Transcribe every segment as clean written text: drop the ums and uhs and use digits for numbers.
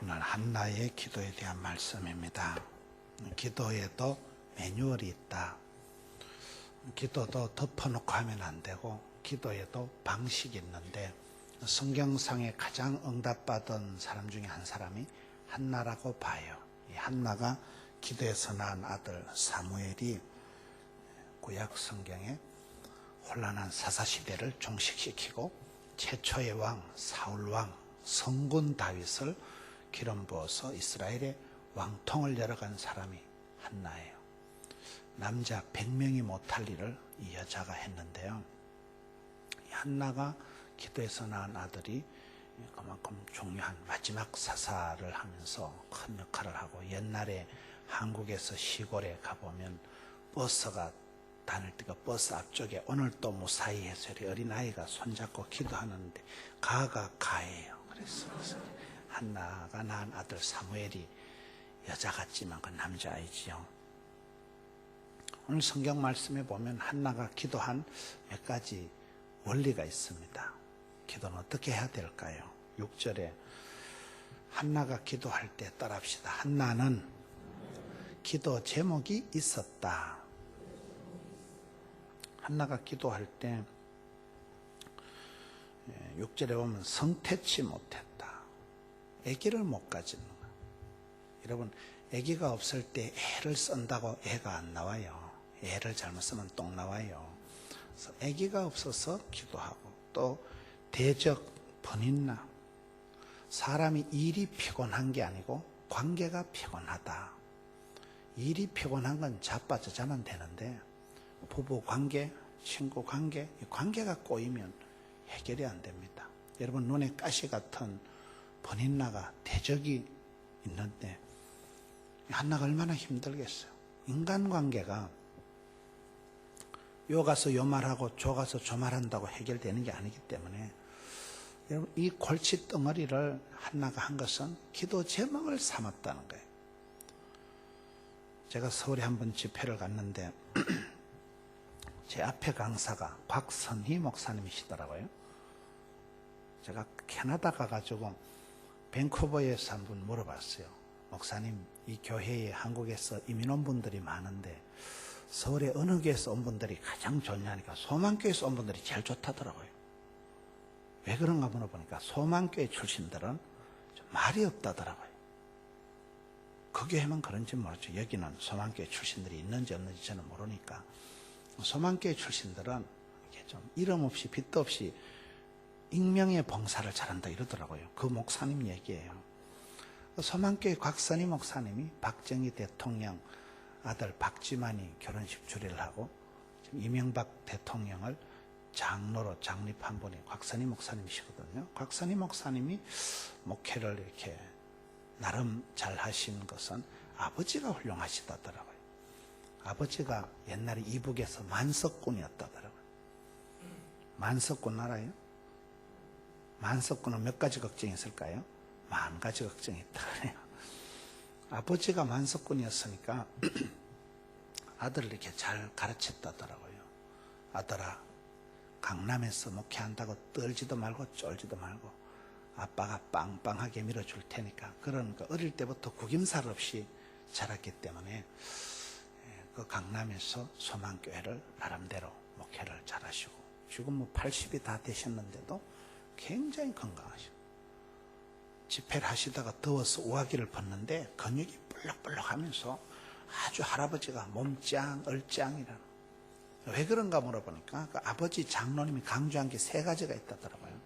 오늘 한나의 기도에 대한 말씀입니다. 기도에도 매뉴얼이 있다. 기도도 덮어놓고 하면 안 되고 기도에도 방식이 있는데 성경상에 가장 응답받은 사람 중에 한 사람이 한나라고 봐요. 이 한나가 기도에서 낳은 아들 사무엘이 구약 성경에 혼란한 사사시대를 종식시키고 최초의 왕 사울왕 성군 다윗을 기름 부어서 이스라엘의 왕통을 열어간 사람이 한나예요. 남자 100명이 못할 일을 이 여자가 했는데요. 이 한나가 기도에서 낳은 아들이 그만큼 중요한 마지막 사사를 하면서 큰 역할을 하고, 옛날에 한국에서 시골에 가보면 버스가 다닐 때가 버스 앞쪽에 오늘 또 무사히 해서 어린아이가 손잡고 기도하는데 가가 가예요. 그래서 한나가 낳은 아들 사무엘이 여자 같지만 그 남자아이지요. 오늘 성경 말씀에 보면 한나가 기도한 몇 가지 원리가 있습니다. 기도는 어떻게 해야 될까요? 6절에 한나가 기도할 때 따라합시다. 한나는 기도 제목이 있었다. 한나가 기도할 때 6절에 보면 성태치 못했다. 아기를 못 가지는 거예요. 여러분, 아기가 없을 때 애를 쓴다고 애가 안 나와요. 애를 잘못 쓰면 똥 나와요. 그래서 아기가 없어서 기도하고, 또 대적 번인나, 사람이 일이 피곤한 게 아니고 관계가 피곤하다. 일이 피곤한 건 자빠져자면 되는데 부부 관계, 친구 관계, 이 관계가 꼬이면 해결이 안 됩니다. 여러분, 눈에 가시 같은 번인나가 대적이 있는데 한나가 얼마나 힘들겠어요. 인간관계가 요 가서 요 말하고 저 가서 저 말한다고 해결되는 게 아니기 때문에, 여러분, 이 골치 덩어리를 한나가 한 것은 기도 제목을 삼았다는 거예요. 제가 서울에 한번 집회를 갔는데 제 앞에 강사가 곽선희 목사님이시더라고요. 제가 캐나다 가가지고 밴쿠버에서 한번 물어봤어요. 목사님, 이 교회에 한국에서 이민 온 분들이 많은데 서울에 어느 교회에서 온 분들이 가장 좋냐니까 소망교회에서 온 분들이 제일 좋다더라고요. 왜 그런가 물어보니까 소망교회 출신들은 좀 말이 없다더라고요. 그 교회만 그런지 모르죠. 여기는 소망교회 출신들이 있는지 없는지 저는 모르니까. 소망교회 출신들은 이렇게 좀 이름 없이 빚도 없이 익명의 봉사를 잘한다 이러더라고요. 그 목사님 얘기예요. 소망교회 곽선희 목사님이 박정희 대통령 아들 박지만이 결혼식 주례를 하고 지금 이명박 대통령을 장로로 장립한 분이 곽선희 목사님이시거든요. 곽선희 목사님이 목회를 이렇게 나름 잘 하신 것은 아버지가 훌륭하시다더라고요. 아버지가 옛날에 이북에서 만석군이었다더라고요. 만석군 알아요? 만석군은 몇 가지 걱정이 있을까요? 10,000가지 걱정이 있다 그래요. 아버지가 만석군이었으니까 아들을 이렇게 잘 가르쳤다더라고요. 아들아, 강남에서 목회한다고 떨지도 말고 쫄지도 말고 아빠가 빵빵하게 밀어줄 테니까. 그러니까 어릴 때부터 구김살 없이 자랐기 때문에 그 강남에서 소망교회를 나름대로 목회를 잘하시고, 지금 뭐 80이 다 되셨는데도 굉장히 건강하시고, 집회를 하시다가 더워서 우아기를 벗는데 근육이 볼록볼록 하면서 아주 할아버지가 몸짱 얼짱이라는. 왜 그런가 물어보니까 그 아버지 장로님이 강조한 게 3가지가 있다더라고요.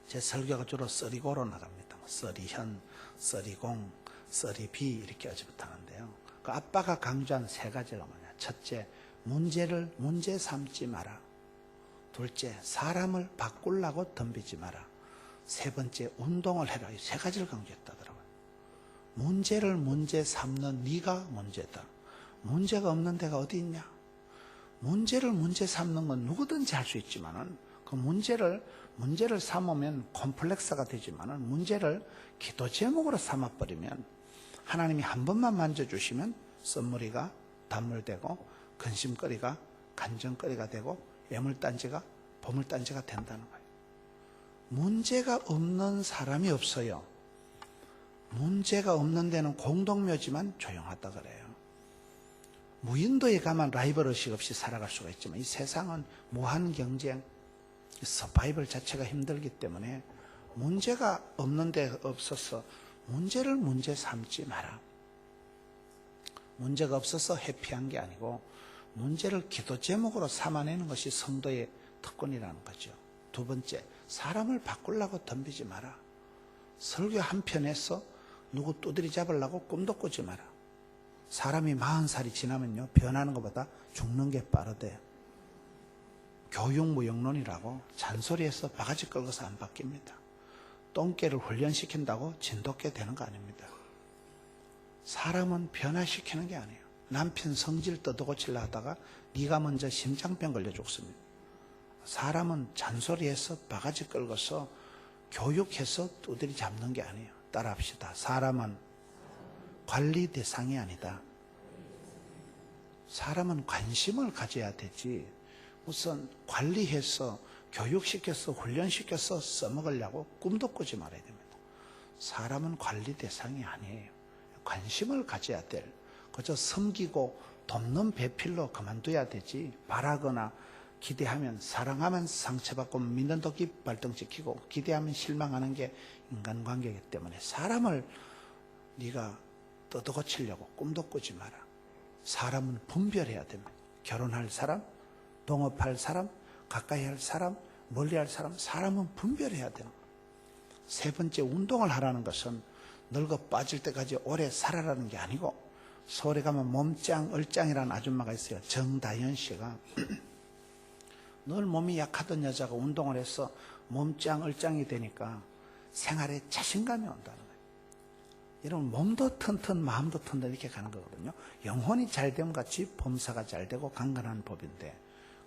제 설교가 주로 썰이고로 나갑니다. 썰이현, 썰이공, 썰이비 이렇게 어집하는데요. 그 아빠가 강조한 3가지가 뭐냐. 첫째, 문제를 문제 삼지 마라. 둘째, 사람을 바꾸려고 덤비지 마라. 세 번째, 운동을 해라. 이 3가지를 강조했다더라고요. 문제를 문제 삼는 네가 문제다. 문제가 없는 데가 어디 있냐. 문제를 문제 삼는 건 누구든지 할 수 있지만은 그 문제를 삼으면 콤플렉스가 되지만은 문제를 기도 제목으로 삼아버리면 하나님이 한 번만 만져주시면 썸머리가 단물되고 근심거리가 간정거리가 되고 애물단지가 보물단지가 된다는 거예요. 문제가 없는 사람이 없어요. 문제가 없는 데는 공동묘지만 조용하다 그래요. 무인도에 가면 라이벌 의식 없이 살아갈 수가 있지만 이 세상은 무한 경쟁, 서바이벌 자체가 힘들기 때문에 문제가 없는 데 없어서 문제를 문제 삼지 마라. 문제가 없어서 해피한 게 아니고 문제를 기도 제목으로 삼아내는 것이 성도의 특권이라는 거죠. 두 번째, 사람을 바꾸려고 덤비지 마라. 설교 한 편에서 누구 두드리 잡으려고 꿈도 꾸지 마라. 사람이 40살이 지나면요, 변하는 것보다 죽는 게 빠르대. 교육무용론이라고 잔소리해서 바가지 긁어서 안 바뀝니다. 똥개를 훈련시킨다고 진돗개 되는 거 아닙니다. 사람은 변화시키는 게 아니에요. 남편 성질 뜯어고치려 하다가 네가 먼저 심장병 걸려 죽습니다. 사람은 잔소리해서 바가지 긁어서 교육해서 두드리 잡는 게 아니에요. 따라합시다. 사람은 관리 대상이 아니다. 사람은 관심을 가져야 되지 우선 관리해서 교육시켜서 훈련시켜서 써먹으려고 꿈도 꾸지 말아야 됩니다. 사람은 관리 대상이 아니에요. 관심을 가져야 될, 그저 섬기고 돕는 배필로 그만둬야 되지, 바라거나 기대하면, 사랑하면 상처받고 믿는 도끼 발등 찍히고 기대하면 실망하는 게 인간관계이기 때문에 사람을 네가 뜯어고치려고 꿈도 꾸지 마라. 사람은 분별해야 됩니다. 결혼할 사람, 동업할 사람, 가까이 할 사람, 멀리 할 사람, 사람은 분별해야 됩니다. 세 번째, 운동을 하라는 것은 늙어 빠질 때까지 오래 살아라는 게 아니고, 서울에 가면 몸짱, 얼짱이라는 아줌마가 있어요. 정다현 씨가. 늘 몸이 약하던 여자가 운동을 해서 몸짱, 얼짱이 되니까 생활에 자신감이 온다는 거예요. 여러분, 몸도 튼튼, 마음도 튼튼 이렇게 가는 거거든요. 영혼이 잘 되면 같이 범사가 잘 되고 강건한 법인데,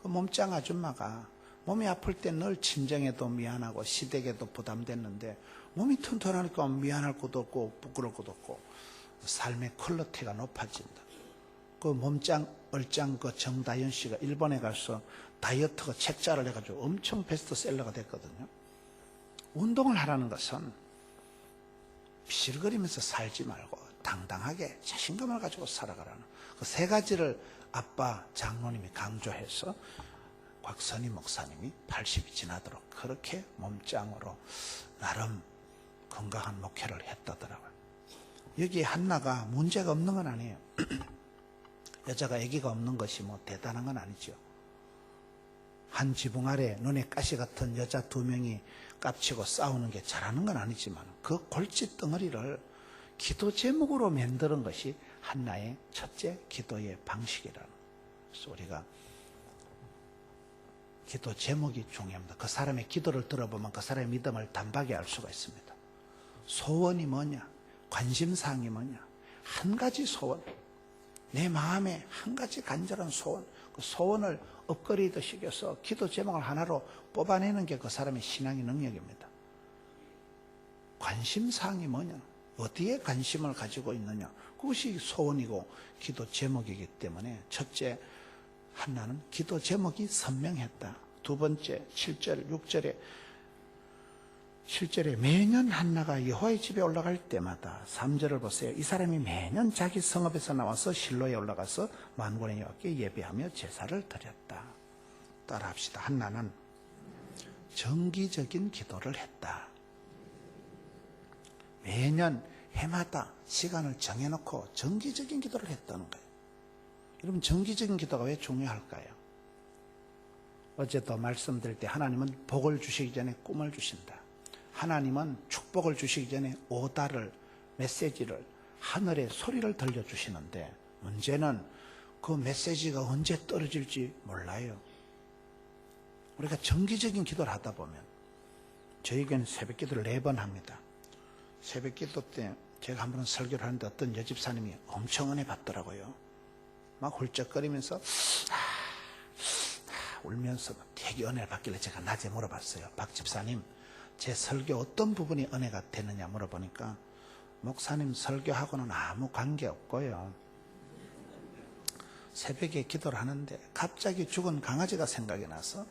그 몸짱 아줌마가 몸이 아플 때 늘 친정에도 미안하고 시댁에도 부담됐는데 몸이 튼튼하니까 미안할 것도 없고 부끄러울 것도 없고 삶의 퀄리티가 높아진다. 그 몸짱 얼짱 그 정다현 씨가 일본에 가서 다이어트가 책자를 해가지고 엄청 베스트셀러가 됐거든요. 운동을 하라는 것은 비실거리면서 살지 말고 당당하게 자신감을 가지고 살아가라는 그 세 가지를 아빠 장로님이 강조해서 곽선희 목사님이 80이 지나도록 그렇게 몸짱으로 나름 건강한 목회를 했다더라고요. 여기 한나가 문제가 없는 건 아니에요. 여자가 아기가 없는 것이 뭐 대단한 건 아니죠. 한 지붕 아래 눈에 가시 같은 여자 2명이 깝치고 싸우는 게 잘하는 건 아니지만 그 골칫 덩어리를 기도 제목으로 만드는 것이 한나의 첫째 기도의 방식이라는. 그래서 우리가 기도 제목이 중요합니다. 그 사람의 기도를 들어보면 그 사람의 믿음을 단박에 알 수가 있습니다. 소원이 뭐냐? 관심사항이 뭐냐? 한 가지 소원, 내 마음에 한 가지 간절한 소원, 그 소원을 업그레이드 시켜서 기도 제목을 하나로 뽑아내는 게 그 사람의 신앙의 능력입니다. 관심사항이 뭐냐? 어디에 관심을 가지고 있느냐? 그것이 소원이고 기도 제목이기 때문에 첫째, 한나는 기도 제목이 선명했다. 두 번째, 7절, 7절에 매년 한나가 여호와의 집에 올라갈 때마다 3절을 보세요. 이 사람이 매년 자기 성읍에서 나와서 실로에 올라가서 만군의 여호와께 예배하며 제사를 드렸다. 따라합시다. 한나는 정기적인 기도를 했다. 매년 해마다 시간을 정해놓고 정기적인 기도를 했다는 거예요. 여러분, 정기적인 기도가 왜 중요할까요? 어제도 말씀드릴 때 하나님은 복을 주시기 전에 꿈을 주신다. 하나님은 축복을 주시기 전에 오다를, 메시지를, 하늘의 소리를 들려주시는데 문제는 그 메시지가 언제 떨어질지 몰라요. 우리가 정기적인 기도를 하다 보면, 저에게는 새벽 기도를 4번 합니다. 새벽 기도 때 제가 한 번은 설교를 하는데 어떤 여집사님이 엄청 은혜 받더라고요. 막 훌쩍거리면서 울면서 되게 은혜를 받길래 제가 낮에 물어봤어요. 박 집사님, 제 설교 어떤 부분이 은혜가 되느냐 물어보니까 목사님 설교하고는 아무 관계없고요. 새벽에 기도를 하는데 갑자기 죽은 강아지가 생각이 나서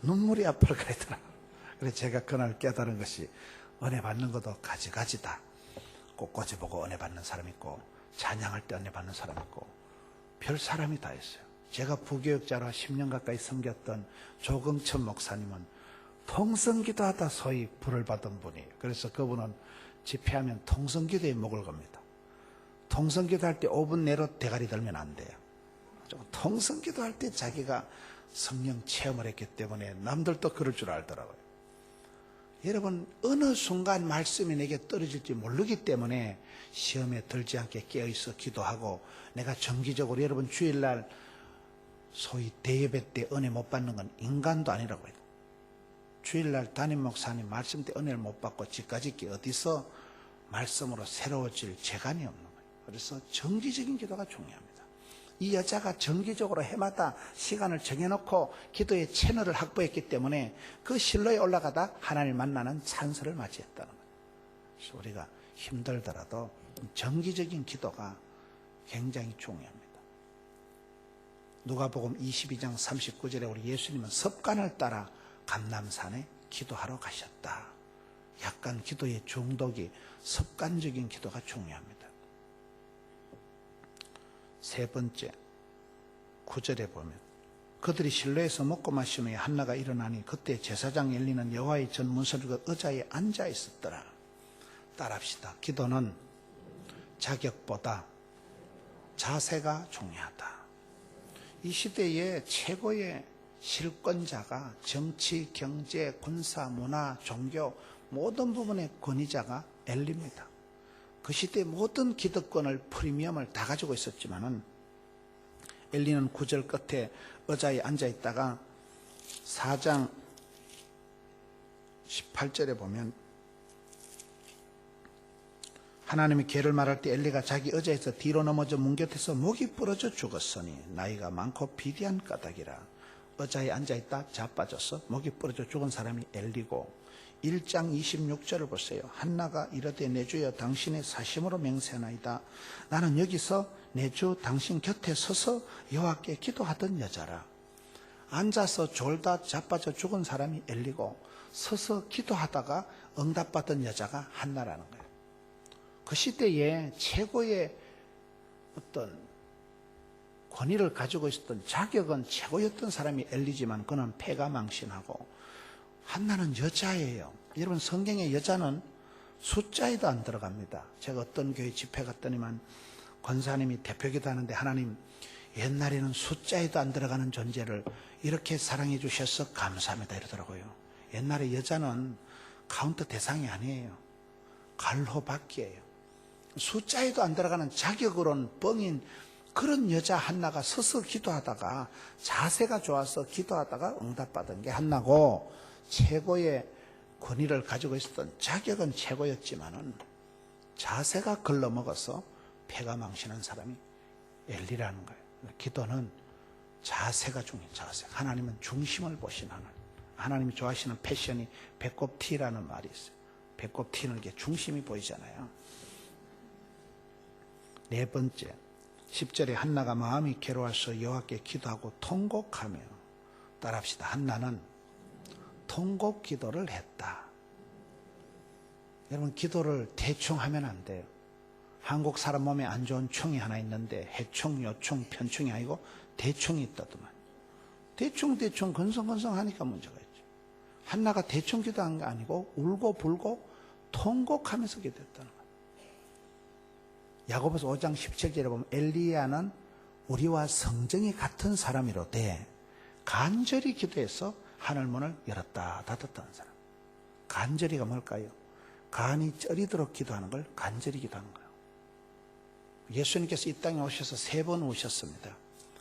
눈물이 앞을 가더라고요. 그래서 제가 그날 깨달은 것이 은혜 받는 것도 가지가지다. 꽃꽂이 보고 은혜 받는 사람 있고, 찬양할 때 은혜 받는 사람 있고, 별 사람이 다 있어요. 제가 부교육자로 10년 가까이 섬겼던 조경천 목사님은 통성기도하다 소위 불을 받은 분이에요. 그래서 그분은 집회하면 통성기도에 목을 겁니다. 통성기도할 때 5분 내로 대가리 들면 안 돼요. 통성기도할 때 자기가 성령 체험을 했기 때문에 남들도 그럴 줄 알더라고요. 여러분, 어느 순간 말씀이 내게 떨어질지 모르기 때문에 시험에 들지 않게 깨어있어 기도하고, 내가 정기적으로 여러분 주일날 소위 대예배 때 은혜 못 받는 건 인간도 아니라고 해요. 주일날 담임 목사님 말씀 때 은혜를 못 받고 집까짓기 어디서 말씀으로 새로워질 재간이 없는 거예요. 그래서 정기적인 기도가 중요합니다. 이 여자가 정기적으로 해마다 시간을 정해놓고 기도의 채널을 확보했기 때문에 그 실로에 올라가다 하나님을 만나는 찬스를 맞이했다는 거예요. 그래서 우리가 힘들더라도 정기적인 기도가 굉장히 중요합니다. 누가복음 22장 39절에 우리 예수님은 습관을 따라 감람산에 기도하러 가셨다. 약간 기도의 중독이 습관적인 기도가 중요합니다. 세 번째, 9절에 보면 그들이 실로에서 먹고 마시며 한나가 일어나니 그때 제사장 엘리는 여호와의 전문서를 의자에 앉아 있었더라. 따라합시다. 기도는 자격보다 자세가 중요하다. 이 시대의 최고의 실권자가 정치, 경제, 군사, 문화, 종교 모든 부분의 권위자가 엘리입니다. 그 시대의 모든 기득권을, 프리미엄을 다 가지고 있었지만은 엘리는 9절 끝에 의자에 앉아 있다가 4장 18절에 보면 하나님이 개를 말할 때 엘리가 자기 의자에서 뒤로 넘어져 문 곁에서 목이 부러져 죽었으니 나이가 많고 비대한 까닭이라. 의자에 앉아있다 자빠져서 목이 부러져 죽은 사람이 엘리고, 1장 26절을 보세요. 한나가 이르되 내 주여 당신의 사심으로 맹세하나이다. 나는 여기서 내 주 당신 곁에 서서 여호와께 기도하던 여자라. 앉아서 졸다 자빠져 죽은 사람이 엘리고, 서서 기도하다가 응답받은 여자가 한나라는 거예요. 그 시대에 최고의 어떤 권위를 가지고 있었던, 자격은 최고였던 사람이 엘리지만 그는 패가 망신하고, 한나는 여자예요. 여러분, 성경에 여자는 숫자에도 안 들어갑니다. 제가 어떤 교회 집회 갔더니만 권사님이 대표기도 하는데, 하나님 옛날에는 숫자에도 안 들어가는 존재를 이렇게 사랑해 주셔서 감사합니다 이러더라고요. 옛날에 여자는 카운트 대상이 아니에요. 갈호밖이에요. 숫자에도 안 들어가는 자격으로는 뻥인 그런 여자 한나가 서서 기도하다가 자세가 좋아서 기도하다가 응답받은 게 한나고, 최고의 권위를 가지고 있었던, 자격은 최고였지만은 자세가 걸러먹어서 패가 망신한 사람이 엘리라는 거예요. 기도는 자세가 중요해요. 자세. 하나님은 중심을 보시는 하나님. 하나님이 좋아하시는 패션이 배꼽 티라는 말이 있어요. 배꼽 티는 게 중심이 보이잖아요. 네 번째, 10절에 한나가 마음이 괴로워서 여호와께 기도하고 통곡하며, 따라합시다. 한나는 통곡 기도를 했다. 여러분, 기도를 대충 하면 안 돼요. 한국 사람 몸에 안 좋은 충이 하나 있는데 해충, 요충, 편충이 아니고 대충이 있다더만. 대충 건성건성하니까 문제가 있죠. 한나가 대충 기도한 게 아니고 울고 불고 통곡하면서 기도했다는 거예요. 야고보서 5장 17절에 보면 엘리야는 우리와 성정이 같은 사람이로되 간절히 기도해서 하늘문을 열었다 닫았다는 사람. 간절히가 뭘까요? 간이 쩌리도록 기도하는 걸 간절히 기도하는 거예요. 예수님께서 이 땅에 오셔서 3번 오셨습니다.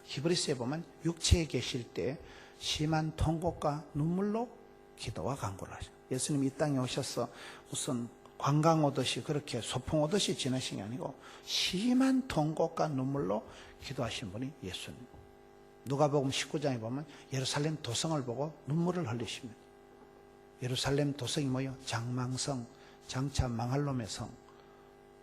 히브리서에 보면 육체에 계실 때 심한 통곡과 눈물로 기도와 간구를 하셔요. 예수님이 이 땅에 오셔서 무슨 관광 오듯이 그렇게 소풍 오듯이 지내신 게 아니고 심한 통곡과 눈물로 기도하신 분이 예수님. 누가복음 19장에 보면 예루살렘 도성을 보고 눈물을 흘리십니다. 예루살렘 도성이 뭐예요? 장망성, 장차 망할 놈의 성.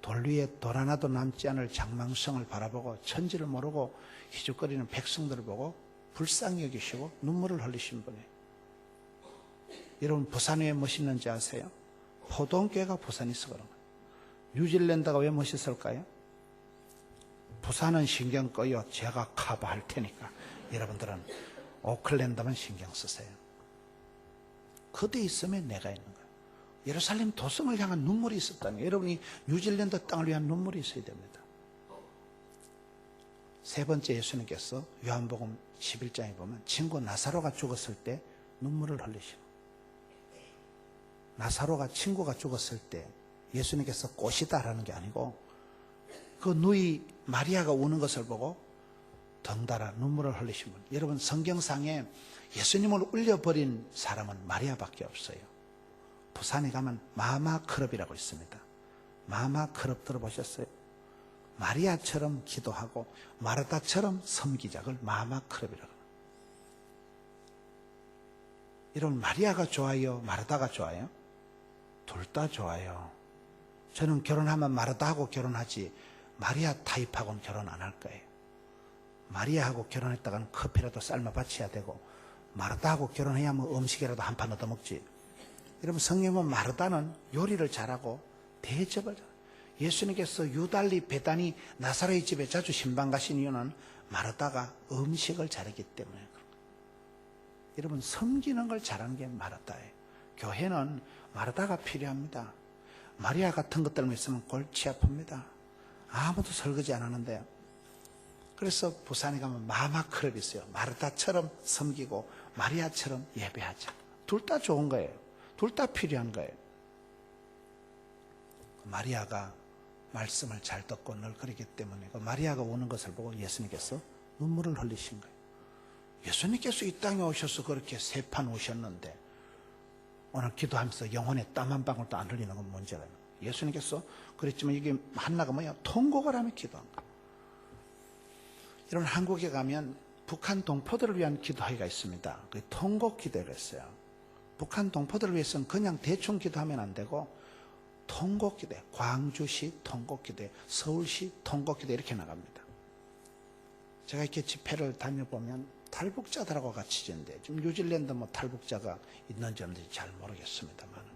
돌 위에 돌 하나도 남지 않을 장망성을 바라보고 천지를 모르고 희죽거리는 백성들을 보고 불쌍히 여기시고 눈물을 흘리신 분이에요. 여러분, 부산에 왜 멋있는지 아세요? 포도원교회가 부산에 있어 그런 거예요. 뉴질랜드가 왜 멋있을까요? 부산은 신경 꺼요. 제가 커버할 테니까 여러분들은 오클랜드만 신경 쓰세요. 그대 있으면 내가 있는 거예요. 예루살렘 도성을 향한 눈물이 있었다니, 여러분이 뉴질랜드 땅을 위한 눈물이 있어야 됩니다. 세 번째, 예수님께서 요한복음 11장에 보면 친구 나사로가 죽었을 때 눈물을 흘리시고, 나사로가 친구가 죽었을 때 예수님께서 꽃이다라는 게 아니고 그 누이 마리아가 우는 것을 보고 덩달아 눈물을 흘리신 분. 여러분, 성경상에 예수님을 울려버린 사람은 마리아밖에 없어요. 부산에 가면 마마크럽이라고 있습니다. 마마크럽 들어보셨어요? 마리아처럼 기도하고 마르다처럼 섬기자. 그걸 마마크럽이라고 합니다. 여러분, 마리아가 좋아요? 마르다가 좋아요? 둘 다 좋아요. 저는 결혼하면 마르다하고 결혼하지 마리아 타입하고는 결혼 안 할 거예요. 마리아하고 결혼했다가는 커피라도 삶아 바쳐야 되고, 마르다하고 결혼해야 뭐 음식이라도 한 판 얻어먹지. 여러분, 성경은 마르다는 요리를 잘하고 대접을 잘해요. 예수님께서 유달리 베다니 나사로의 집에 자주 신방 가신 이유는 마르다가 음식을 잘했기 때문에 그런 거예요. 여러분, 섬기는 걸 잘하는 게 마르다예요. 교회는 마르다가 필요합니다. 마리아 같은 것들만 있으면 골치 아픕니다. 아무도 설거지 안 하는데. 그래서 부산에 가면 마마크럽이 있어요. 마르다처럼 섬기고 마리아처럼 예배하자. 둘 다 좋은 거예요. 둘 다 필요한 거예요. 마리아가 말씀을 잘 듣고 늘 그러기 때문에 그 마리아가 우는 것을 보고 예수님께서 눈물을 흘리신 거예요. 예수님께서 이 땅에 오셔서 그렇게 세 판 오셨는데 오늘 기도하면서 영혼에 땀 한 방울도 안 흘리는 건 문제가 있는 거예요. 예수님께서 그랬지만 이게 한나가 뭐야? 통곡을 하며 기도한 거예요. 여러분, 한국에 가면 북한 동포들을 위한 기도회가 있습니다. 그 통곡 기도회가 있어요. 북한 동포들을 위해서는 그냥 대충 기도하면 안 되고 통곡 기도회, 광주시 통곡 기도회, 서울시 통곡 기도회 이렇게 나갑니다. 제가 이렇게 집회를 다녀보면 탈북자들하고 같이 지는데, 지금 뉴질랜드 뭐 탈북자가 있는지 없는지 잘 모르겠습니다만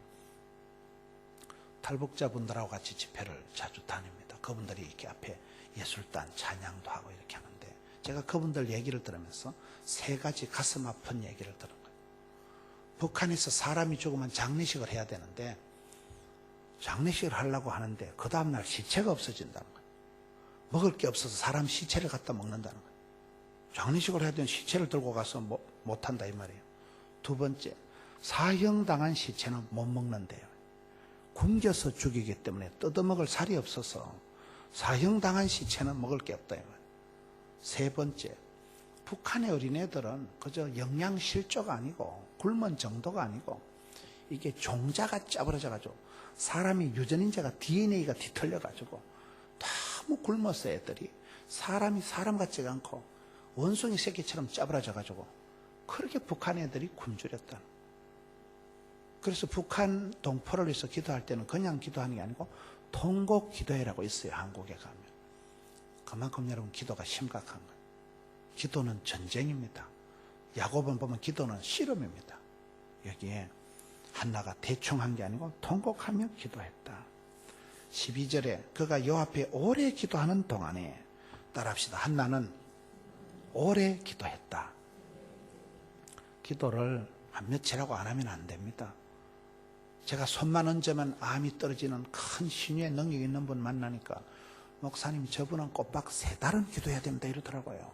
탈북자분들하고 같이 집회를 자주 다닙니다. 그분들이 이렇게 앞에 예술단 찬양도 하고 이렇게 하는데, 제가 그분들 얘기를 들으면서 세 가지 가슴 아픈 얘기를 들은 거예요. 북한에서 사람이 죽으면 장례식을 해야 되는데 장례식을 하려고 하는데 그 다음날 시체가 없어진다는 거예요. 먹을 게 없어서 사람 시체를 갖다 먹는다는 거예요. 장례식을 해야 되는 시체를 들고 가서 못한다 이 말이에요. 두 번째, 사형당한 시체는 못 먹는데요. 굶겨서 죽이기 때문에 뜯어먹을 살이 없어서 사형당한 시체는 먹을 게 없다 이 말이에요. 세 번째, 북한의 어린애들은 그저 영양실조가 아니고 굶은 정도가 아니고 이게 종자가 짜부러져가지고 사람이 유전인자가 DNA가 뒤틀려가지고 너무 굶어서 애들이 사람이 사람 같지가 않고 원숭이 새끼처럼 짜부러져가지고 그렇게 북한 애들이 굶주렸다. 그래서 북한 동포를 위해서 기도할 때는 그냥 기도하는 게 아니고 통곡 기도회라고 있어요. 한국에 가면. 그만큼 여러분 기도가 심각한 거예요. 기도는 전쟁입니다. 야고보는 보면 기도는 씨름입니다. 여기에 한나가 대충 한 게 아니고 통곡하며 기도했다. 12절에 그가 여 앞에 오래 기도하는 동안에, 따라합시다. 한나는 오래 기도했다. 기도를 한 며칠하고 안 하면 안 됩니다. 제가 손만 얹으면 암이 떨어지는 큰 신유의 능력 있는 분 만나니까 목사님 저분은 꼬박 3달은 기도해야 됩니다 이러더라고요.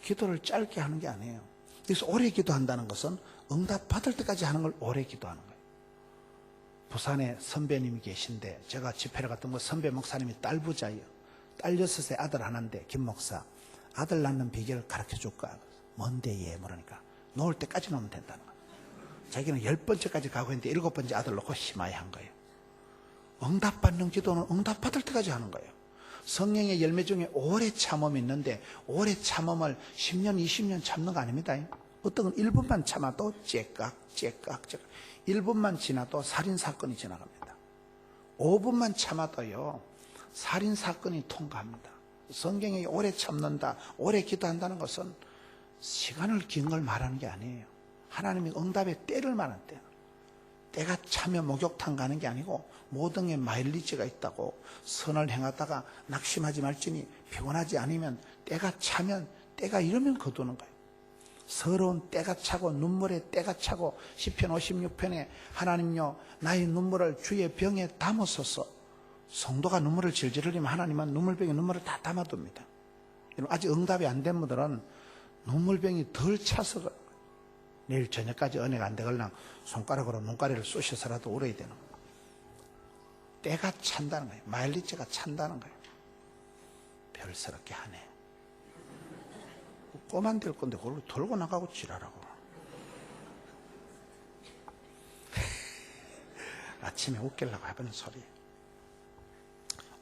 기도를 짧게 하는 게 아니에요. 그래서 오래 기도한다는 것은 응답 받을 때까지 하는 걸 오래 기도하는 거예요. 부산에 선배님이 계신데 제가 집회를 갔던 거 선배 목사님이 딸 부자예요. 딸 6의 아들 하나인데 김 목사 아들 낳는 비결을 가르쳐 줄까? 뭔데 얘 모르니까 놓을 때까지 놓으면 된다는 거예요. 자기는 10번째까지 가고 있는데 7번째 아들 놓고 심하게 한 거예요. 응답받는 기도는 응답받을 때까지 하는 거예요. 성령의 열매 중에 오래 참음이 있는데 오래 참음을 10년 20년 참는 거 아닙니다. 어떤 건 1분만 참아도 째깍 1분만 지나도 살인사건이 지나갑니다. 5분만 참아도요 살인사건이 통과합니다. 성경이 오래 참는다, 오래 기도한다는 것은 시간을 긴 걸 말하는 게 아니에요. 하나님이 응답의 때를 말하는 때. 때가 차면 목욕탕 가는 게 아니고 모든 게 마일리지가 있다고. 선을 행하다가 낙심하지 말지니 피곤하지 않으면 때가 차면 때가 이러면 거두는 거예요. 서러운 때가 차고 눈물에 때가 차고 시편 56편에 하나님요 나의 눈물을 주의 병에 담으소서. 성도가 눈물을 질질 흘리면 하나님은 눈물병에 눈물을 다 담아둡니다. 아직 응답이 안 된 분들은 눈물병이 덜 차서 그래요. 내일 저녁까지 은혜가 안 되걸랑 손가락으로 눈가리를 쑤셔서라도 울어야 되는 거예요. 때가 찬다는 거예요. 마일리지가 찬다는 거예요. 별스럽게 하네. 꼬만 될 건데 그걸로 돌고 나가고 지랄하고. 아침에 웃기려고 해보는 소리.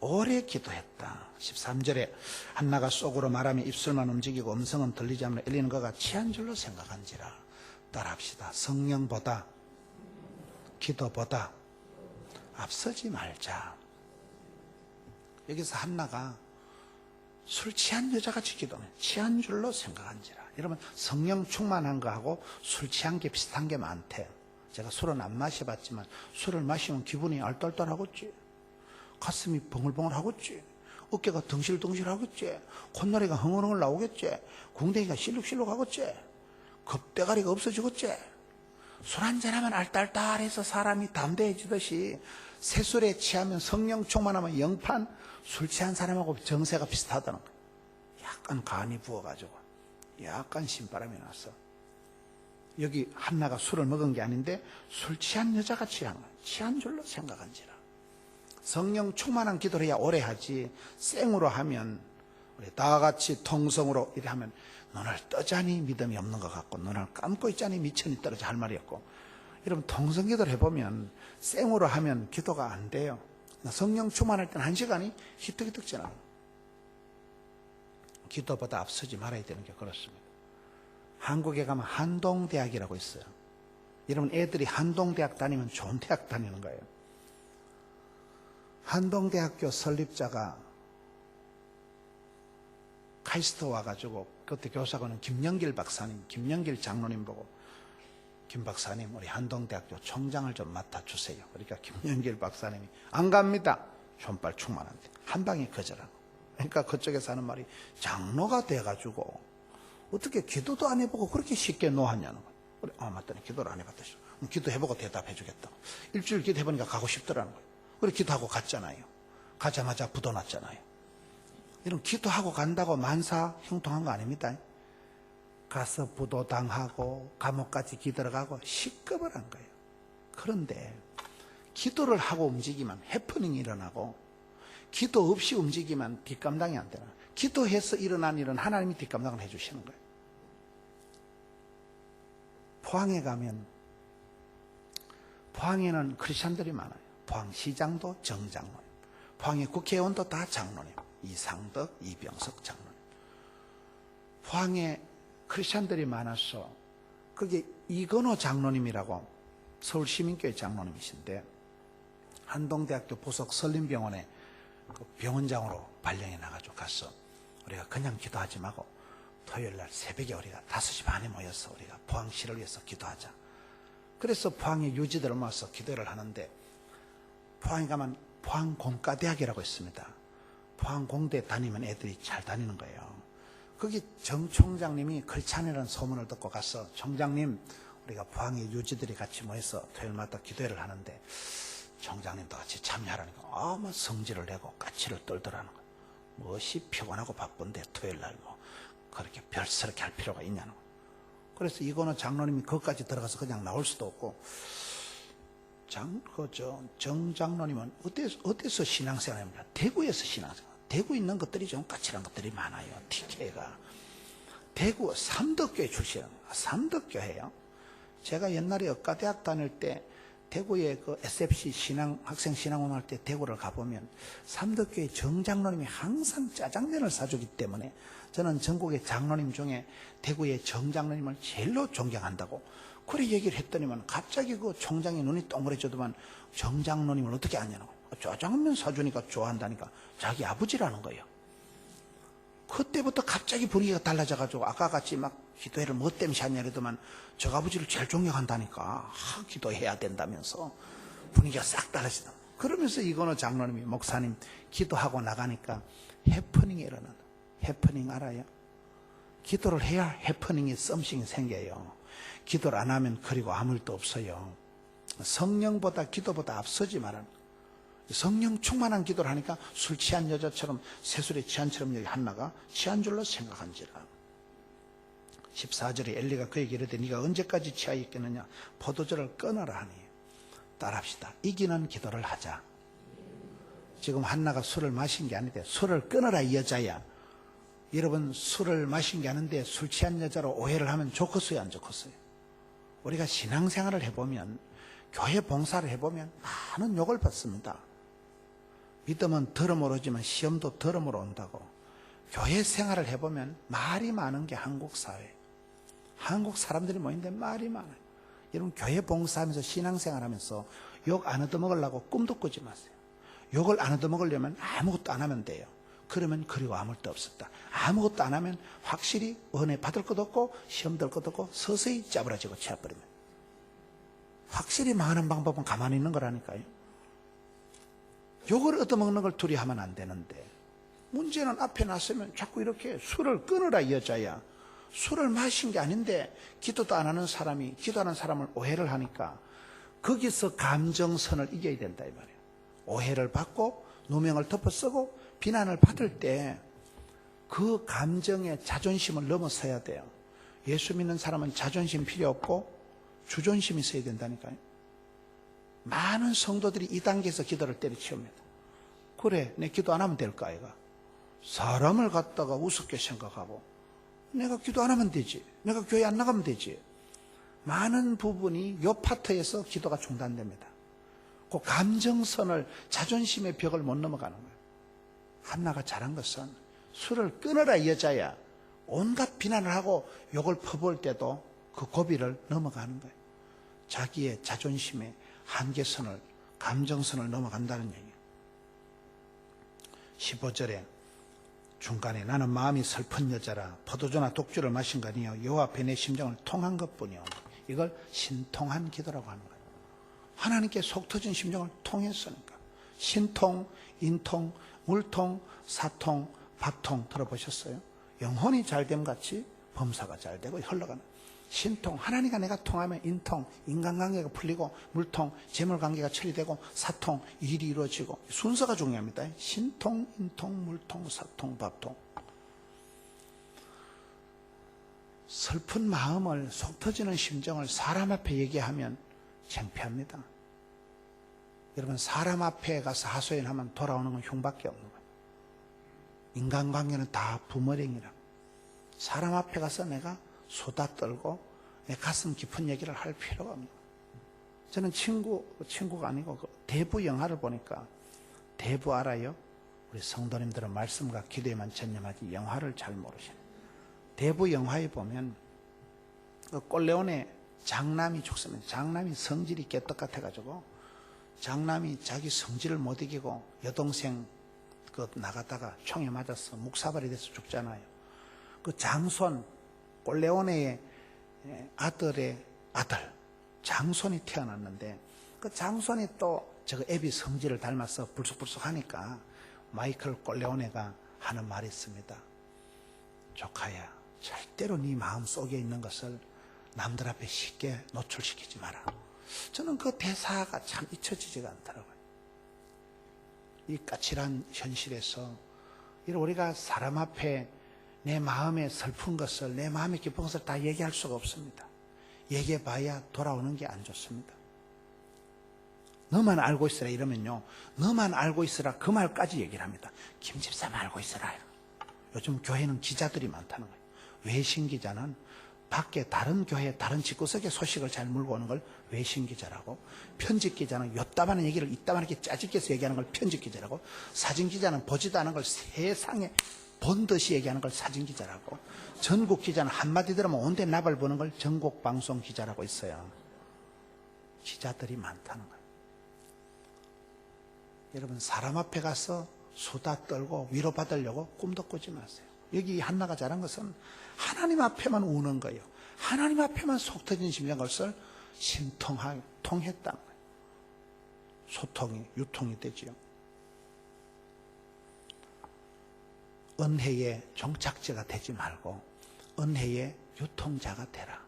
오래 기도했다. 13절에 한나가 속으로 말하며 입술만 움직이고 음성은 들리지 않는 엘리는 그가 취한 줄로 생각한지라. 따라합시다. 성령보다 기도보다 앞서지 말자. 여기서 한나가 술 취한 여자같이 기도하면 취한 줄로 생각한지라. 여러분 성령 충만한 거하고 술 취한 게 비슷한 게 많대. 제가 술은 안 마셔봤지만 술을 마시면 기분이 알떨떨하겠지. 가슴이 벙글벙글하겠지. 어깨가 덩실덩실하겠지. 콧노래가 흥얼흥얼 나오겠지. 궁뎅이가 실룩실룩하겠지. 겁대가리가 없어지겠지. 술 한잔하면 알딸딸해서 사람이 담대해지듯이 새술에 취하면 성령 충만하면 영판 술 취한 사람하고 정세가 비슷하다는 거예요. 약간 간이 부어가지고 약간 신바람이 났어. 여기 한나가 술을 먹은 게 아닌데 술 취한 여자가 취한 거야. 취한 줄로 생각한지라. 성령 충만한 기도를 해야 오래 하지. 생으로 하면 우리 다 같이 통성으로 이래 하면 눈을 뜨자니 믿음이 없는 것 같고 눈을 감고 있자니 미천이 떨어져 할 말이 없고. 여러분 통성 기도를 해보면 생으로 하면 기도가 안 돼요. 성령 충만할 때는 1시간이 희뜩희뜩 지나요. 기도보다 앞서지 말아야 되는 게 그렇습니다. 한국에 가면 한동대학이라고 있어요. 여러분 애들이 한동대학 다니면 좋은 대학 다니는 거예요. 한동대학교 설립자가 카이스트 와가지고 그때 교사고는 김영길 박사님, 김영길 장로님 보고 김 박사님 우리 한동대학교 총장을 좀 맡아주세요. 그러니까 김영길 박사님이 안 갑니다. 손발 충만한데 한 방에 거절하고. 그러니까 그쪽에서 하는 말이 장로가 돼가지고 어떻게 기도도 안 해보고 그렇게 쉽게 노하냐는 거예요. 그래, 맞다니 기도를 안 해봤다. 기도해보고 대답해 주겠다고. 일주일 기도해보니까 가고 싶더라는 거예요. 그래 기도하고 갔잖아요. 가자마자 부도났잖아요. 이런 기도하고 간다고 만사 형통한 거 아닙니다. 가서 부도당하고 감옥까지 기들어가고 시급을 한 거예요. 그런데 기도를 하고 움직이면 해프닝이 일어나고 기도 없이 움직이면 뒷감당이 안 되나. 기도해서 일어난 일은 하나님이 뒷감당을 해주시는 거예요. 포항에 가면 포항에는 크리스찬들이 많아요. 포항시장도 정장로님, 포항의 국회의원도 다 장로님, 이상덕, 이병석 장로님. 포항에 크리스찬들이 많아서 그게 이건호 장로님이라고 서울시민교회 장로님이신데 한동대학교 부속 설림병원에 그 병원장으로 발령이 나가지고 갔어. 우리가 그냥 기도하지 말고 토요일날 새벽에 우리가 5시 반에 모여서 우리가 포항시를 위해서 기도하자. 그래서 포항에 유지들을 모아서 기도를 하는데 포항에 가면 포항공과대학이라고 있습니다. 포항공대 다니면 애들이 잘 다니는 거예요. 거기 정 총장님이 크리스찬이라는 소문을 듣고 가서 총장님 우리가 포항의 유지들이 같이 모여서 토요일마다 기도회를 하는데 총장님도 같이 참여하라니까 뭐 성질을 내고 까치를 떨더라는 거예요. 무엇이 피곤하고 바쁜데 토요일날 뭐 그렇게 별스럽게 할 필요가 있냐는 거예요. 그래서 이거는 장로님이 거기까지 들어가서 그냥 나올 수도 없고 정 장로님은 어디서 신앙생활합니까? 대구에서 신앙생활. 대구에 있는 것들이 좀 까칠한 것들이 많아요. TK가. 대구 삼덕교회 출신이에요. 삼덕교회요. 제가 옛날에 의과대학 다닐 때 대구에 그 SFC 학생 신앙원 할 때 대구를 가보면 삼덕교회 정장로님이 항상 짜장면을 사주기 때문에 저는 전국의 장로님 중에 대구의 정장로님을 제일로 존경한다고 그래 얘기를 했더니만 갑자기 그 총장이 눈이 동그래져도만 정장로님을 어떻게 아냐는 거예요. 짜장면 사주니까 좋아한다니까 자기 아버지라는 거예요. 그때부터 갑자기 분위기가 달라져가지고 아까 같이 막 기도회를 뭐 때문에 하냐 그러더만 저 아버지를 제일 존경한다니까. 기도해야 된다면서 분위기가 싹 달라지다. 그러면서 이건호 장로님이 목사님 기도하고 나가니까 해프닝이 일어난다. 해프닝 알아요? 기도를 해야 해프닝이 썸씽이 생겨요. 기도를 안 하면 그리고 아무 일도 없어요. 성령보다 기도보다 앞서지 말아요. 성령 충만한 기도를 하니까 술 취한 여자처럼 새술에 취한처럼 여기 한나가 취한 줄로 생각한지라. 14절에 엘리가 그에게 이르되 네가 언제까지 취하 있겠느냐. 포도주를 끊어라 하니. 따라합시다. 이기는 기도를 하자. 지금 한나가 술을 마신 게 아닌데 술을 끊어라 이 여자야. 여러분 술을 마신 게 아닌데 술 취한 여자로 오해를 하면 좋겠어요 안 좋겠어요? 우리가 신앙생활을 해보면 교회 봉사를 해보면 많은 욕을 받습니다. 믿음은 들음으로 오지만 시험도 들음으로 온다고. 교회 생활을 해보면 말이 많은 게 한국 사회. 한국 사람들이 모이는데 말이 많아요. 여러분 교회 봉사하면서 신앙생활하면서 욕 안 얻어먹으려고 꿈도 꾸지 마세요. 욕을 안 얻어먹으려면 아무것도 안 하면 돼요. 그러면 그리고 아무 일도 없었다. 아무것도 안 하면 확실히 은혜 받을 것도 없고 시험 들 것도 없고 서서히 짜부라지고 취해버리면. 확실히 망하는 방법은 가만히 있는 거라니까요. 욕을 얻어먹는 걸 둘이 하면 안 되는데 문제는 앞에 났으면 자꾸 이렇게 술을 끊으라 이 여자야. 술을 마신 게 아닌데 기도도 안 하는 사람이 기도하는 사람을 오해를 하니까 거기서 감정선을 이겨야 된다 이 말이에요. 오해를 받고 누명을 덮어쓰고 비난을 받을 때 그 감정의 자존심을 넘어서야 돼요. 예수 믿는 사람은 자존심 필요 없고 주존심이 있어야 된다니까요. 많은 성도들이 이 단계에서 기도를 때려치웁니다. 그래 내 기도 안 하면 될까 아이가. 사람을 갖다가 우습게 생각하고 내가 기도 안 하면 되지. 내가 교회 안 나가면 되지. 많은 부분이 이 파트에서 기도가 중단됩니다. 그 감정선을 자존심의 벽을 못 넘어가는 거예요. 한나가 잘한 것은 술을 끊어라 이 여자야. 온갖 비난을 하고 욕을 퍼부을 때도 그 고비를 넘어가는 거예요. 자기의 자존심의 한계선을 감정선을 넘어간다는 얘기예요. 15절에 중간에 나는 마음이 슬픈 여자라 포도주나 독주를 마신 거 아니요 여호와 앞에 내 심정을 통한 것뿐이요. 이걸 신통한 기도라고 하는 거예요. 하나님께 속 터진 심정을 통했으니까. 신통, 인통, 물통, 사통, 밥통 들어보셨어요? 영혼이 잘됨 같이 범사가 잘되고 흘러가는 신통, 하나님과 내가 통하면 인통, 인간관계가 풀리고 물통, 재물관계가 처리되고 사통, 일이 이루어지고 순서가 중요합니다. 신통, 인통, 물통, 사통, 밥통. 슬픈 마음을 속 터지는 심정을 사람 앞에 얘기하면 창피합니다. 여러분 사람 앞에 가서 하소연하면 돌아오는 건 흉밖에 없는 거예요. 인간관계는 다 부머랭이라. 사람 앞에 가서 내가 수다 떨고 내 가슴 깊은 얘기를 할 필요가 없는 거예요. 저는 친구가 아니고 대부 영화를 보니까 대부 알아요? 우리 성도님들은 말씀과 기도에만 전념하지 영화를 잘 모르시네. 대부 영화에 보면 그 꼴레온의 장남이 죽습니다. 장남이 성질이 깨떡 같아가지고 장남이 자기 성질을 못 이기고 여동생 나가다가 총에 맞아서 묵사발이 돼서 죽잖아요. 그 장손 꼴레온의 아들의 아들 장손이 태어났는데 그 장손이 또 저거 애비 성질을 닮아서 불쑥불쑥 하니까 마이클 꼴레오네가 하는 말이 있습니다. 조카야 절대로 네 마음속에 있는 것을 남들 앞에 쉽게 노출시키지 마라. 저는 그 대사가 참 잊혀지지가 않더라고요. 이 까칠한 현실에서 우리가 사람 앞에 내 마음의 슬픈 것을 내 마음의 기쁜 것을 다 얘기할 수가 없습니다. 얘기해봐야 돌아오는 게 안 좋습니다. 너만 알고 있으라 이러면요 너만 알고 있으라 그 말까지 얘기를 합니다. 김 집사만 알고 있으라. 요즘 교회는 기자들이 많다는 거예요. 외신 기자는 밖에 다른 교회 다른 집구석에 소식을 잘 물고 오는 걸 외신 기자라고, 편집 기자는 요따만한 얘기를 이따만하게 짜집게서 얘기하는 걸 편집 기자라고, 사진 기자는 보지도 않은 걸 세상에 본 듯이 얘기하는 걸 사진 기자라고, 전국 기자는 한마디 들으면 온데 나발 보는 걸 전국 방송 기자라고 있어요. 기자들이 많다는 거예요. 여러분 사람 앞에 가서 수다 떨고 위로받으려고 꿈도 꾸지 마세요. 여기 한나가 잘한 것은 하나님 앞에만 우는 거예요. 하나님 앞에만 속 터진 심령 것을 통했다는 거예요. 소통이, 유통이 되지요. 은혜의 종착지가 되지 말고 은혜의 유통자가 되라.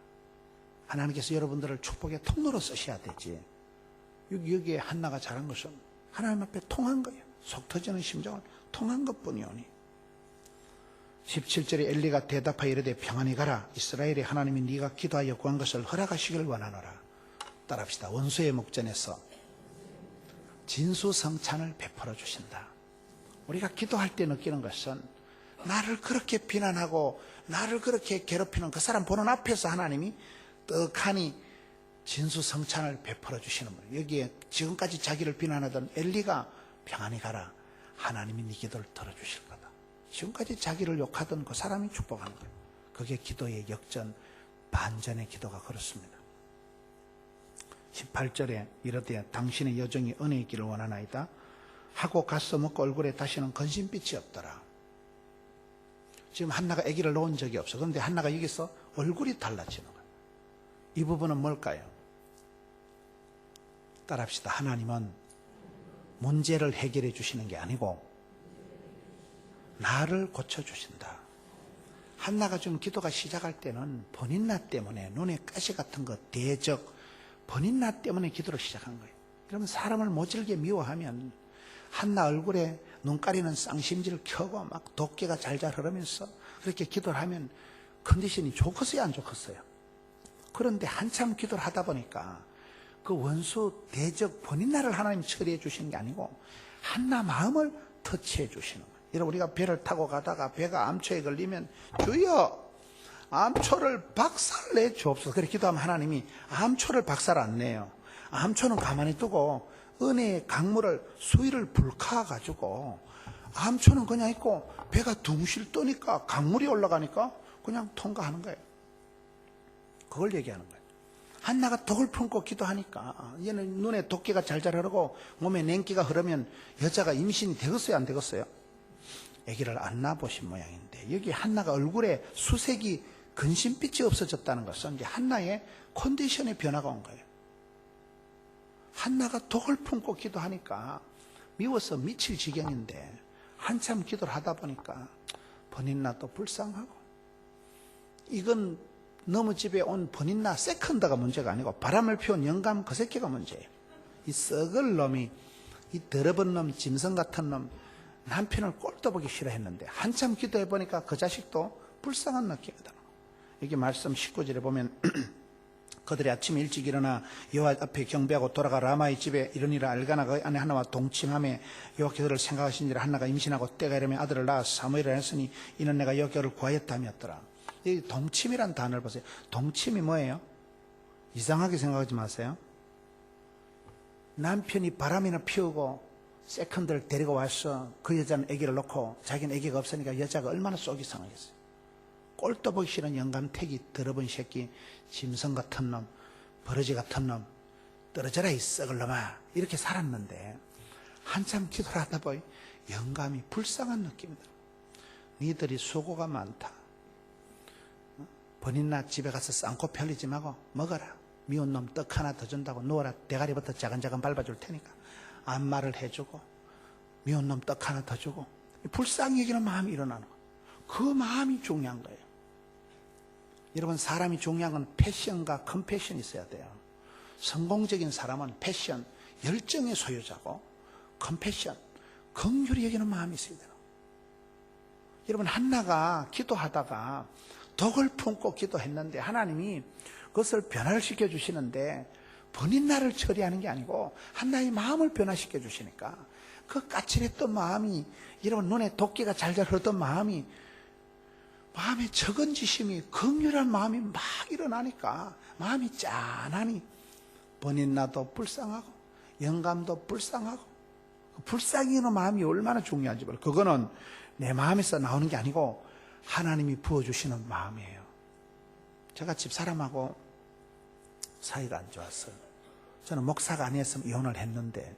하나님께서 여러분들을 축복의 통로로 쓰셔야 되지. 여기에 한나가 잘한 것은 하나님 앞에 통한 거예요. 속 터지는 심정을 통한 것뿐이오니. 17절에 엘리가 대답하여 이르되 평안히 가라. 이스라엘의 하나님이 네가 기도하여 구한 것을 허락하시길 원하노라. 따라합시다. 원수의 목전에서 진수성찬을 베풀어 주신다. 우리가 기도할 때 느끼는 것은 나를 그렇게 비난하고 나를 그렇게 괴롭히는 그 사람 보는 앞에서 하나님이 떡하니 진수성찬을 베풀어 주시는 분. 여기에 지금까지 자기를 비난하던 엘리가 평안히 가라. 하나님이 네 기도를 들어주실 거다. 지금까지 자기를 욕하던 그 사람이 축복하는 거예요. 그게 기도의 역전, 반전의 기도가 그렇습니다. 18절에 이르되 당신의 여정이 은혜 있기를 원하나이다 하고 가서 먹고 얼굴에 다시는 근심빛이 없더라. 지금 한나가 아기를 놓은 적이 없어. 그런데 한나가 여기서 얼굴이 달라지는 거예요. 이 부분은 뭘까요? 따라합시다. 하나님은 문제를 해결해 주시는 게 아니고 나를 고쳐주신다. 한나가 좀 기도가 시작할 때는 번인나 때문에 눈에 가시 같은 거 대적 번인나 때문에 기도를 시작한 거예요. 그러면 사람을 모질게 미워하면 한나 얼굴에 눈 가리는 쌍심지를 켜고 막 도깨가 잘잘 흐르면서 그렇게 기도를 하면 컨디션이 좋겠어요, 안 좋겠어요? 그런데 한참 기도를 하다 보니까 그 원수 대적 번인나를 하나님 처리해 주시는 게 아니고 한나 마음을 터치해 주시는 거예요. 여러분, 우리가 배를 타고 가다가 배가 암초에 걸리면 주여 암초를 박살내 주옵소서. 그렇게 기도하면 하나님이 암초를 박살 안 내요. 암초는 가만히 두고 은혜의 강물을 수위를 불카가지고 암초는 그냥 있고 배가 둥실 떠니까 강물이 올라가니까 그냥 통과하는 거예요. 그걸 얘기하는 거예요. 한나가 독을 품고 기도하니까 얘는 눈에 도끼가 잘잘 흐르고 몸에 냉기가 흐르면 여자가 임신이 되겠어요, 안 되겠어요? 아기를 안 낳아보신 모양인데 여기 한나가 얼굴에 수색이 근심빛이 없어졌다는 것은 이제 한나의 컨디션의 변화가 온 거예요. 한나가 독을 품고 기도하니까 미워서 미칠 지경인데 한참 기도를 하다 보니까 번인나도 불쌍하고, 이건 너무 집에 온 번인나 세컨드가 문제가 아니고 바람을 피운 영감 그 새끼가 문제예요. 이 썩을 놈이, 이 더러운 놈, 짐승 같은 놈, 남편을 꼴도 보기 싫어했는데 한참 기도해 보니까 그 자식도 불쌍한 느낌이다. 여기 말씀 19절에 보면 그들이 아침 일찍 일어나 여호와 앞에 경배하고 돌아가 라마의 집에 이르니라. 엘가나 그 아내 한나와 동침하며 여호와께서 그를 생각하시니라. 한나가 임신하고 때가 이르며 아들을 낳아 사무엘이라 했으니 이는 내가 여호와를 구하였다였더라. 이 동침이란 단어를 보세요. 동침이 뭐예요? 이상하게 생각하지 마세요. 남편이 바람이나 피우고 세컨드를 데리고 와서 그 여자는 아기를 놓고 자기는 아기가 없으니까 여자가 얼마나 속이 상하겠어요. 꼴도 보기 싫은 영감택이, 더러운 새끼, 짐승 같은 놈, 버러지 같은 놈, 떨어져라 이 썩을 놈아, 이렇게 살았는데 한참 기도를 하다 보니 영감이 불쌍한 느낌이다. 니들이 수고가 많다. 번인나 집에 가서 쌍코 펴리지 말고 먹어라. 미운 놈 떡 하나 더 준다고 누워라. 대가리부터 자근자근 밟아줄 테니까 안마를 해주고 미운 놈 떡 하나 더 주고, 불쌍히 여기는 마음이 일어나는 거예요. 그 마음이 중요한 거예요. 여러분, 사람이 중요한 건 패션과 컴패션이 있어야 돼요. 성공적인 사람은 패션, 열정의 소유자고, 컴패션, 긍휼히 여기는 마음이 있어야 돼요. 여러분, 한나가 기도하다가 독을 품고 기도했는데 하나님이 그것을 변화시켜 주시는데 번인나를 처리하는 게 아니고 한나의 마음을 변화시켜 주시니까 그 까칠했던 마음이, 여러분 눈에 도끼가 잘잘 흐르던 마음이, 마음에 적은지심이, 긍휼한 마음이 막 일어나니까 마음이 짠하니 번인나도 불쌍하고 영감도 불쌍하고, 불쌍히 여기는 마음이 얼마나 중요한지 몰라요. 그거는 내 마음에서 나오는 게 아니고 하나님이 부어주시는 마음이에요. 제가 집사람하고 사이가 안 좋았어요. 저는 목사가 아니었으면 이혼을 했는데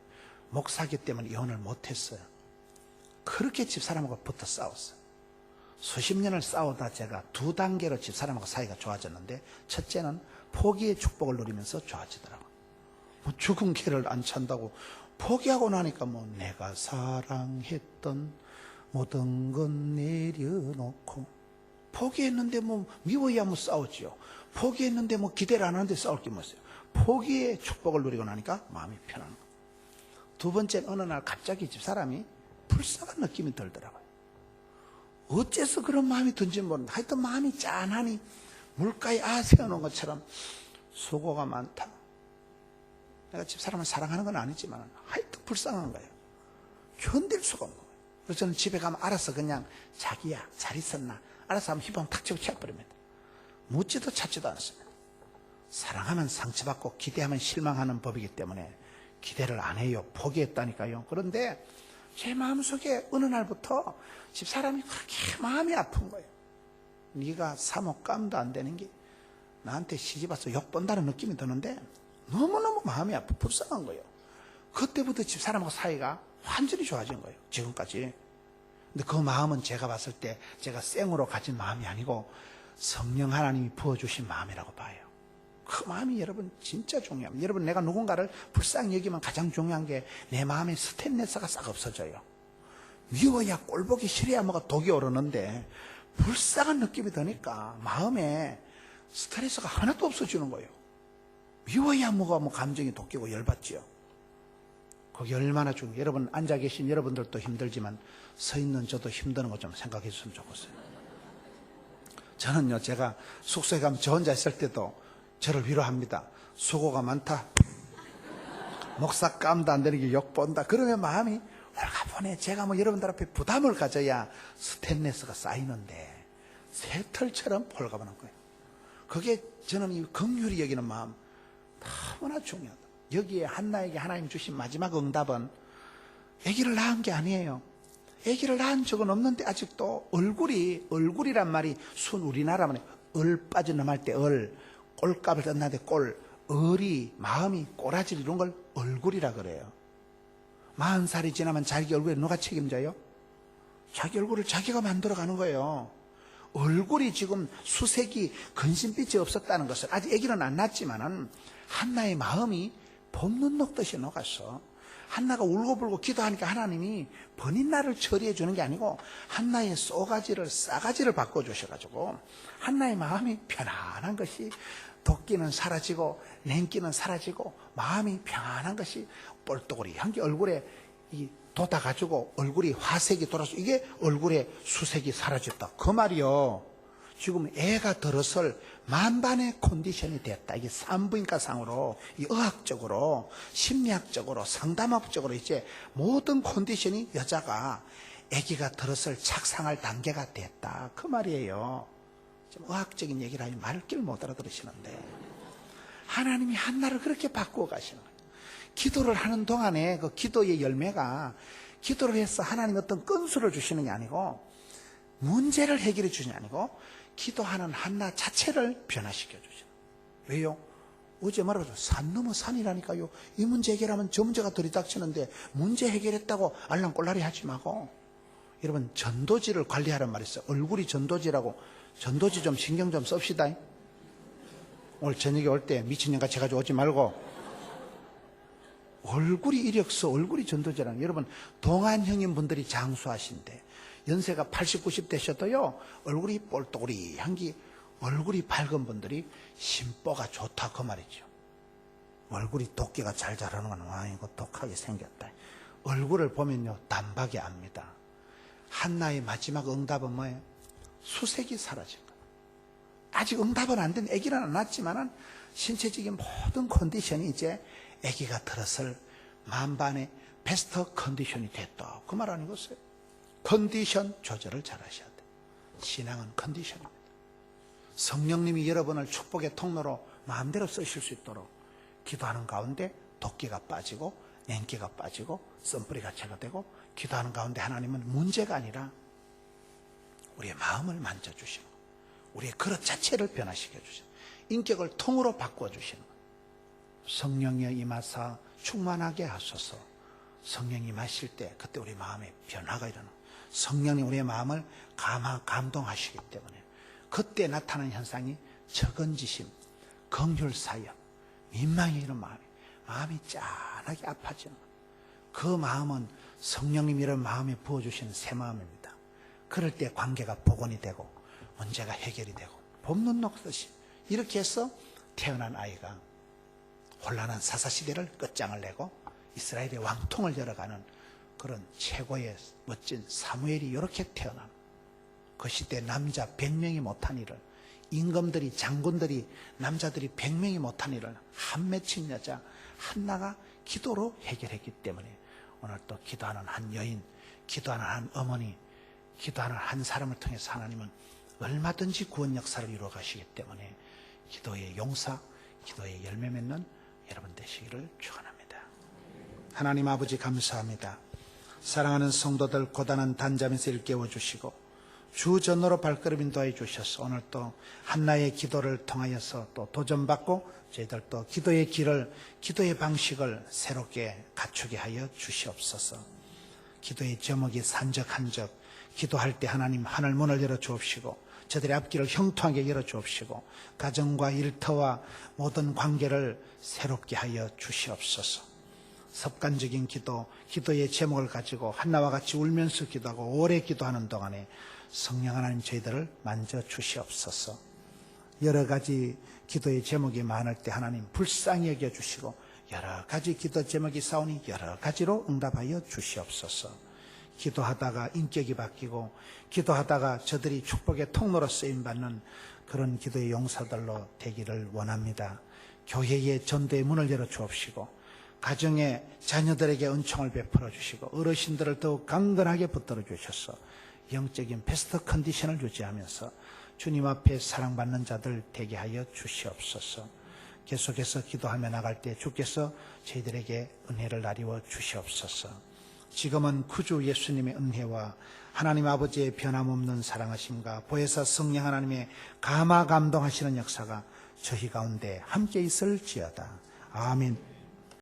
목사기 때문에 이혼을 못했어요. 그렇게 집사람하고 붙어 싸웠어요. 수십 년을 싸우다 제가 두 단계로 집사람하고 사이가 좋아졌는데, 첫째는 포기의 축복을 누리면서 좋아지더라고요. 뭐 죽은 개를 안 찬다고 포기하고 나니까 뭐 내가 사랑했던 모든 건 내려놓고, 포기했는데 뭐 미워야 뭐 싸우지요. 포기했는데 뭐 기대를 안 하는데 싸울 게 뭐 있어요. 포기의 축복을 누리고 나니까 마음이 편한 거예요. 두 번째, 어느 날 갑자기 집사람이 불쌍한 느낌이 들더라고요. 어째서 그런 마음이 든지 모르는데 하여튼 마음이 짠하니 물가에 세워놓은 것처럼 수고가 많다. 내가 집사람을 사랑하는 건 아니지만 하여튼 불쌍한 거예요. 견딜 수가 없는 거예요. 그래서 저는 집에 가면 알아서 그냥 자기야 잘 있었나 알아서 한번 휘방 탁 치고 치워버립니다. 묻지도 찾지도 않습니다. 사랑하면 상처받고 기대하면 실망하는 법이기 때문에 기대를 안 해요. 포기했다니까요. 그런데 제 마음속에 어느 날부터 집사람이 그렇게 마음이 아픈 거예요. 네가 사모감도 안 되는 게 나한테 시집와서 욕본다는 느낌이 드는데 너무너무 마음이 아프고 불쌍한 거예요. 그때부터 집사람하고 사이가 완전히 좋아진 거예요. 지금까지. 근데 그 마음은 제가 봤을 때 제가 생으로 가진 마음이 아니고 성령 하나님이 부어주신 마음이라고 봐요. 그 마음이 여러분 진짜 중요합니다. 여러분, 내가 누군가를 불쌍히 여기면 가장 중요한 게 내 마음의 스트레스가 싹 없어져요. 미워야 꼴보기 싫어야 뭐가 독이 오르는데 불쌍한 느낌이 드니까 마음에 스트레스가 하나도 없어지는 거예요. 미워야 뭐가 뭐 감정이 돋기고 열받지요. 그게 얼마나 중요해요. 여러분, 앉아 계신 여러분들도 힘들지만 서 있는 저도 힘드는 거 좀 생각해 주시면 좋겠어요. 저는요, 제가 숙소에 가면 저 혼자 있을 때도 저를 위로합니다. 수고가 많다. 목사 깜도 안 되는 게 욕본다. 그러면 마음이 홀가분해. 제가 뭐 여러분들 앞에 부담을 가져야 스트레스가 쌓이는데 새털처럼 홀가분한 거예요. 그게 저는 이 긍휼히 여기는 마음 너무나 중요하다. 여기에 한나에게 하나님 주신 마지막 응답은 아기를 낳은 게 아니에요. 아기를 낳은 적은 없는데 아직도 얼굴이란 말이 순 우리나라면 얼 빠져나갈 때 꼴값을 떴나데 얼이 마음이 꼬라지 이런 걸 얼굴이라 그래요. 40살이 지나면 자기 얼굴에 누가 책임져요? 자기 얼굴을 자기가 만들어가는 거예요. 얼굴이 지금 수색이 근심빛이 없었다는 것은 아직 아기는 안 낳았지만은 한나의 마음이 봄눈 녹듯이 녹았어. 한나가 울고불고 기도하니까 하나님이 번인날을 처리해 주는 게 아니고 한나의 싸가지를 바꿔주셔가지고 한나의 마음이 편안한 것이 도끼는 사라지고 냉기는 사라지고 마음이 편안한 것이 뻘떡으리 향기 얼굴에 돋아가지고 얼굴이 화색이 돌아서 이게 얼굴에 수색이 사라졌다. 그 말이요. 지금 애가 들어설 만반의 컨디션이 됐다. 이게 산부인과상으로, 의학적으로, 심리학적으로, 상담학적으로 이제 모든 컨디션이 여자가 아기가 들어설 착상할 단계가 됐다. 그 말이에요. 좀 의학적인 얘기를 하면 말귀를 못 알아들으시는데 하나님이 한나를 그렇게 바꾸어 가시는 거예요. 기도를 하는 동안에 그 기도의 열매가 기도를 해서 하나님 어떤 건수를 주시는 게 아니고 문제를 해결해 주시는 게 아니고 기도하는 한나 자체를 변화시켜 주시는 거예요. 왜요? 어제 말하죠. 산 넘어 산이라니까요. 이 문제 해결하면 저 문제가 들이닥치는데 문제 해결했다고 알랑꼴라리 하지 마고. 여러분, 전도지를 관리하란 말이 있어요. 얼굴이 전도지라고. 전도지 좀 신경 좀 씁시다. 오늘 저녁에 올 때 미친년같이 해가지고 오지 말고. 얼굴이 이력서, 얼굴이 전도지라는. 여러분, 동안 형님분들이 장수하신데 연세가 80, 90 되셔도요 얼굴이 뻘떡우리 향기, 얼굴이 밝은 분들이 심보가 좋다 그 말이죠. 얼굴이 도끼가 잘 자라는 건 와 이거 독하게 생겼다. 얼굴을 보면요 단박에 압니다. 한나의 마지막 응답은 뭐예요? 수색이 사라진 거예요. 아직 응답은 안 된, 아기는 안 낳았지만은 신체적인 모든 컨디션이 이제 아기가 들었을 만반의 베스트 컨디션이 됐다. 그 말 아니겠어요? 컨디션 조절을 잘 하셔야 돼요. 신앙은 컨디션입니다. 성령님이 여러분을 축복의 통로로 마음대로 쓰실 수 있도록 기도하는 가운데 도끼가 빠지고 냉기가 빠지고 썬뿌리가 제거되고 기도하는 가운데 하나님은 문제가 아니라 우리의 마음을 만져주시는 거예요. 우리의 그릇 자체를 변화시켜 주시는 거예요. 인격을 통으로 바꿔주시는 거예요. 성령이 임하사 충만하게 하소서. 성령이 임하실 때 그때 우리 마음에 변화가 일어나요. 성령님 우리의 마음을 감동하시기 때문에 그때 나타나는 현상이 적은지심, 긍휼사역, 민망해 이런 마음이 짠하게 아파지는 거예요. 그 마음은 성령님이 이런 마음에 부어주시는 새 마음입니다. 그럴 때 관계가 복원이 되고 문제가 해결이 되고 봄눈 녹듯이 이렇게 해서 태어난 아이가 혼란한 사사시대를 끝장을 내고 이스라엘의 왕통을 열어가는 그런 최고의 멋진 사무엘이 이렇게 태어난 그 시대 남자 100명이 못한 일을 임금들이 장군들이 남자들이 100명이 못한 일을 한 맺힌 여자 한나가 기도로 해결했기 때문에 오늘 또 기도하는 한 여인, 기도하는 한 어머니, 기도하는 한 사람을 통해서 하나님은 얼마든지 구원 역사를 이루어 가시기 때문에 기도의 용사, 기도의 열매 맺는 여러분 되시기를 축원합니다. 하나님 아버지 감사합니다. 사랑하는 성도들 고단한 단잠에서 일깨워 주시고 주 전으로 발걸음 인도해 주셔서 오늘 또 한나의 기도를 통하여서 또 도전받고 저희들 또 기도의 길을, 기도의 방식을 새롭게 갖추게 하여 주시옵소서. 기도의 제목이 산적한적, 기도할 때 하나님 하늘 문을 열어 주옵시고 저들의 앞길을 형통하게 열어 주옵시고 가정과 일터와 모든 관계를 새롭게 하여 주시옵소서. 습관적인 기도, 기도의 제목을 가지고 한나와 같이 울면서 기도하고 오래 기도하는 동안에 성령 하나님 저희들을 만져 주시옵소서. 여러 가지 기도의 제목이 많을 때 하나님 불쌍히 여겨주시고 여러 가지 기도 제목이 싸우니 여러 가지로 응답하여 주시옵소서. 기도하다가 인격이 바뀌고 기도하다가 저들이 축복의 통로로 쓰임받는 그런 기도의 용사들로 되기를 원합니다. 교회의 전도의 문을 열어 주옵시고 가정의 자녀들에게 은총을 베풀어 주시고 어르신들을 더욱 강건하게 붙들어 주셔서 영적인 베스트 컨디션을 유지하면서 주님 앞에 사랑받는 자들 되게 하여 주시옵소서. 계속해서 기도하며 나갈 때 주께서 저희들에게 은혜를 나리워 주시옵소서. 지금은 구주 예수님의 은혜와 하나님 아버지의 변함없는 사랑하심과 보혜사 성령 하나님의 감화감동하시는 역사가 저희 가운데 함께 있을지어다. 아멘.